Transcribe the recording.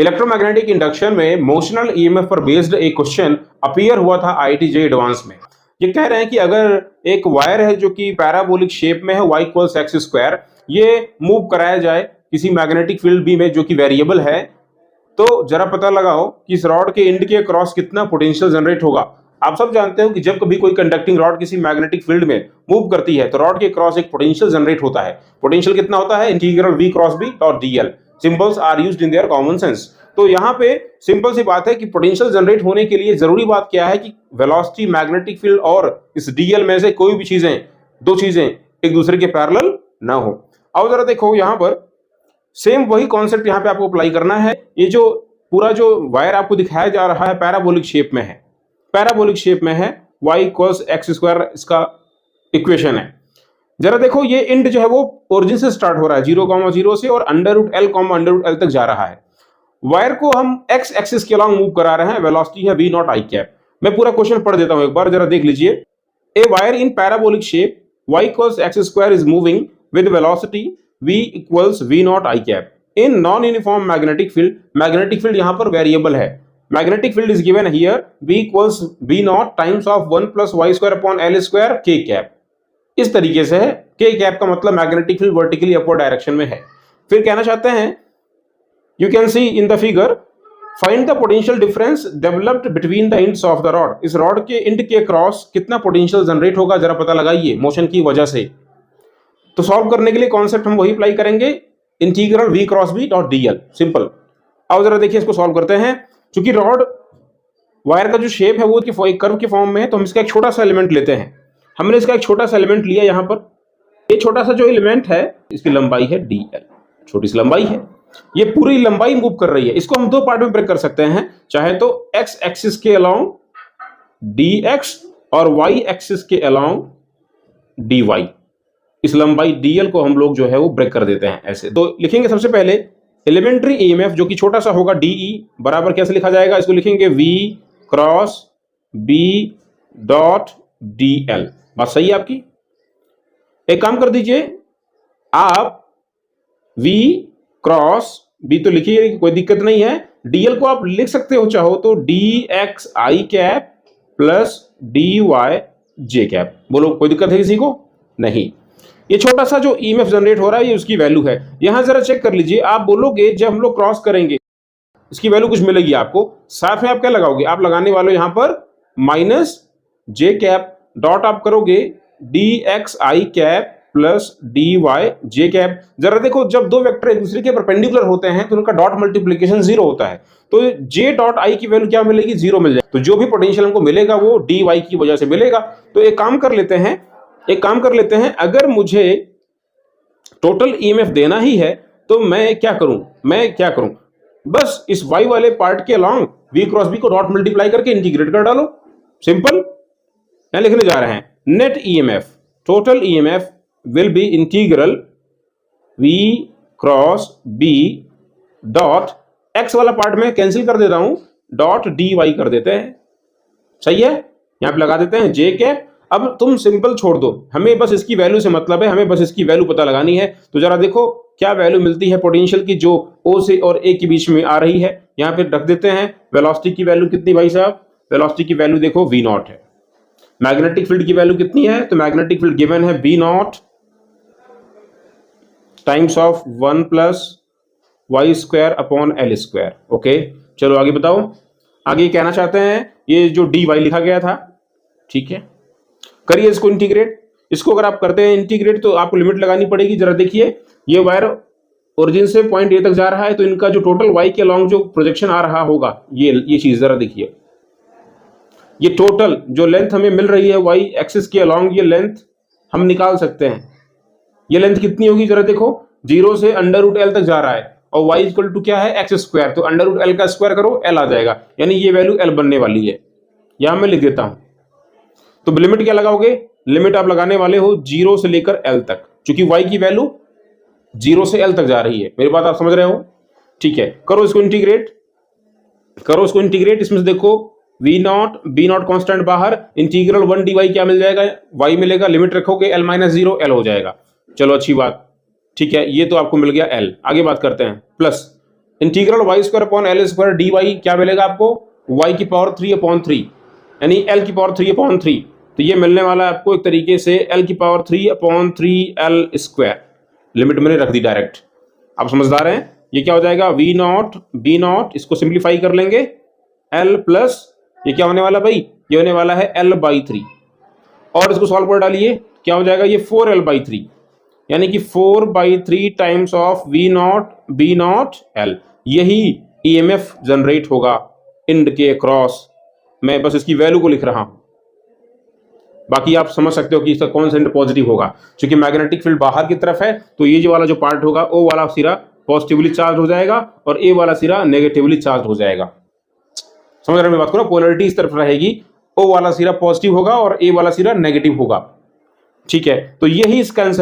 Electromagnetic induction में motional EMF पर based एक क्वेश्चन अपीयर हुआ था आईआईटी जेईई एडवांस में। ये कह रहे हैं कि अगर एक वायर है जो कि पैराबोलिक शेप में है y इक्वल्स एक्स स्क्वायर, ये मूव कराया जाए किसी मैग्नेटिक फील्ड बी में जो कि वेरिएबल है, तो जरा पता लगाओ कि इस रॉड के एंड के क्रॉस कितना पोटेंशियल जनरेट होगा। आप सब जानते हो कि जब कभी कोई कंडक्टिंग रॉड किसी मैग्नेटिक फील्ड में मूव करती है तो रॉड के क्रॉस एक पोटेंशियल जनरेट होता है। पोटेंशियल कितना होता है? Integral v cross b dot dl। Symbols are used in their common sense. तो यहाँ पे सिंपल सी बात है कि पोटेंशियल जनरेट होने के लिए जरूरी बात क्या है कि वेलोसिटी, मैग्नेटिक फील्ड और इस dl में से कोई भी चीजें, दो चीजें एक दूसरे के पैरेलल ना हो। अब जरा देखो यहाँ पर सेम वही कॉन्सेप्ट यहाँ पे आपको अप्लाई करना है। ये जो पूरा जो वायर आपको दिखाया जा रहा है पैराबोलिक शेप में है, पैराबोलिक शेप में है, y इक्वल्स एक्स स्क्वायर इसका इक्वेशन है। जरा देखो ये इंड जो है वो ओरिजिन से स्टार्ट हो रहा है 0,0 से और √L तक जा रहा है। वायर को हम x एक्सिस के अलॉन्ग मूव करा रहे हैं, वेलोसिटी है v नॉट i कैप। मैं पूरा क्वेश्चन पढ़ देता हूं एक बार, जरा देख लीजिए। A wire in parabolic shape y equals X square is moving with velocity v equals v naught i cap in non uniform magnetic field. Magnetic field यहां पर वेरिएबल है। Magnetic field is given here v equals v naught times of 1 plus y square upon l square k cap. इस तरीके से है, k cap का मतलब magnetic field vertically upward direction में है। फिर कहना चाहते हैं, you can see in the figure, find the potential difference developed between the ends of the rod. इस रॉड के एंड के क्रॉस कितना पोटेंशियल जनरेट होगा जरा पता लगाइए मोशन की वजह से। तो सॉल्व करने के लिए कॉन्सेप्ट हम वही अप्लाई करेंगे, integral v cross b dot dl, simple. अब जरा देखिए इसको सॉल्व करते हैं। क्योंकि रॉड वायर का जो शेप है वो एक कर्व के फॉर्म में है, तो हम इसका एक छोटा सा एलिमेंट लेते हैं। हमने इसका एक छोटा सा एलिमेंट लिया यहाँ पर। ये छोटा सा जो एलिमेंट है इसकी लंबाई है dl, छोटी सी लंबाई है। ये पूरी लंबाई मूव कर रही है। इसको हम दो पार्ट में ब्रेक कर सकते हैं, चाहे तो x एक्सिस के अलोंग dx और y एक्सिस के अलोंग dy। इस लंबाई dl को हम लोग जो है वो ब्रेक कर देते हैं ऐसे। तो लिखेंगे सबसे पहले एलिमेंट्री ईएमएफ जो कि छोटा सा होगा de बराबर कैसे लिखा जाएगा, इसको लिखेंगे v cross b dot dl। बात सही है आपकी? एक काम कर दीजिए, आप v क्रॉस b तो लिखिए, कोई दिक्कत नहीं है। dl को आप लिख सकते हो चाहो तो dxi cap plus dy j cap. बोलो कोई दिक्कत है किसी को? नहीं। ये छोटा सा जो ईएमएफ जनरेट हो रहा है ये उसकी वैल्यू है। यहां जरा चेक कर लीजिए, आप बोलोगे जब हम लोग क्रॉस करेंगे इसकी वैल्यू कुछ मिलेगी आपको, साथ में आप क्या लगाओगे, आप लगाने वाले यहां पर माइनस जे कैप, डॉट आप करोगे dxi कैप प्लस dy जे कैप। जरा देखो जब दो वेक्टर एक दूसरे के परपेंडिकुलर होते हैं तो उनका डॉट मल्टीप्लिकेशन 0 होता है, तो j डॉट i की वैल्यू क्या मिलेगी, 0 मिल जाएगी। तो जो भी पोटेंशियल हमको मिलेगा वो dy की वजह से मिलेगा। तो एक काम कर लेते हैं, अगर मुझे टोटल ईएमएफ देना ही है तो मैं क्या करूं, बस इस y वाले पार्ट के along v cross b co dot multiply करके इंटीग्रेट कर डालो, सिंपल। यहां लिखने जा रहे हैं net EMF, total EMF will be integral v cross b dot x वाला पार्ट में कैंसिल कर देता हूं, डॉट dy कर देते हैं। सही है, यहां पे लगा देते हैं j कैप। अब तुम सिंपल छोड़ दो, हमें बस इसकी वैल्यू से मतलब है, हमें बस इसकी वैल्यू पता लगानी है। तो जरा देखो क्या वैल्यू मिलती है पोटेंशियल की जो O से और A के बीच में आ रही है। यहाँ पे रख देते हैं वेलोसिटी की वैल्यू कितनी भाई साहब, वेलोसिटी की वैल्यू देखो v नॉट है। मैग्नेटिक फील्ड की वैल्यू कितनी है, तो मैग्नेटिक फील्ड गिवन है v naught times of 1 plus y square upon l square. Okay चलो आगे बताओ, आगे कहना चाहते हैं ये जो dy लिखा गया था, ठीक है, करिए इसको इंटीग्रेट। इसको अगर आप करते हैं इंटीग्रेट तो आपको लिमिट लगानी पड़ेगी। जरा देखिए ये वायर ओरिजिन से पॉइंट ए तक जा रहा है, तो इनका जो टोटल y के अलॉन्ग जो प्रोजेक्शन आ रहा होगा ये चीज जरा देखिए, ये टोटल जो लेंथ हमें मिल रही है y एक्सिस के अलॉन्ग, ये लेंथ हम निकाल सकते हैं। ये लेंथ कितनी होगी जरा देखो, 0 से √L तक जा रहा है और y इक्वल टू क्या है, एक्स स्क्वायर, तो √L का स्क्वायर करो L आ जाएगा, यानी ये वैल्यू L बनने वाली है। यहां मैं लिख देता हूं। तो लिमिट क्या लगाओगे, लिमिट आप लगाने वाले हो 0 से लेकर L तक, क्योंकि y की वैल्यू 0 से L तक जा रही है। मेरी बात आप समझ रहे हो? ठीक है, करो इसको इंटीग्रेट। इसमें से देखो v not b not constant बाहर, इंटीग्रल 1 dy क्या मिल जाएगा, y मिलेगा, लिमिट रखोगे L माइनस 0 L हो जाएगा। चलो अच्छी बात, ठीक है, ये तो आपको मिल गया L। आगे बात करते हैं, plus integral Y square upon L square D Y क्या मिलेगा आपको, वाई की पावर 3/3 यानी एल की पावर 3/3। तो ये मिलने वाला है आपको एक तरीके से एल की पावर 3/3 एल स्क्वायर, लिमिट मैंने रख दी डायरेक्ट। आप समझदार हैं। ये क्या हो जाएगा वी नॉट बी नॉट, इसको सिंप्लीफाई कर लेंगे एल प्लस ये क्या होने वाला भाई, ये होने वाला है L/3 और इसको सॉल्व कर डालिए क्या हो जाएगा ये 4L/3 यानी कि 4/3 times of V not B not L. यही ईएमएफ जनरेट होगा इंड के अक्रॉस। मैं बस इसकी वैल्यू को लिख रहा हूं, बाकी आप समझ सकते हो कि इसका कौन सा इंड पॉजिटिव होगा। क्योंकि मैग्नेटिक फील्ड बाहर की तरफ है तो ये जो वाला जो पार्ट होगा ओ वाला सिरा पॉजिटिवली चार्ज हो जाएगा और ए वाला सिरा नेगेटिवली चार्ज हो जाएगा। समझ रहे हैं मेरी बात को ना, पोलैरिटी इस तरफ रहेगी, ओ वाला सिरा पॉजिटिव होगा और ए वाला सिरा नेगेटिव होगा। ठीक है, तो यही इसका आंसर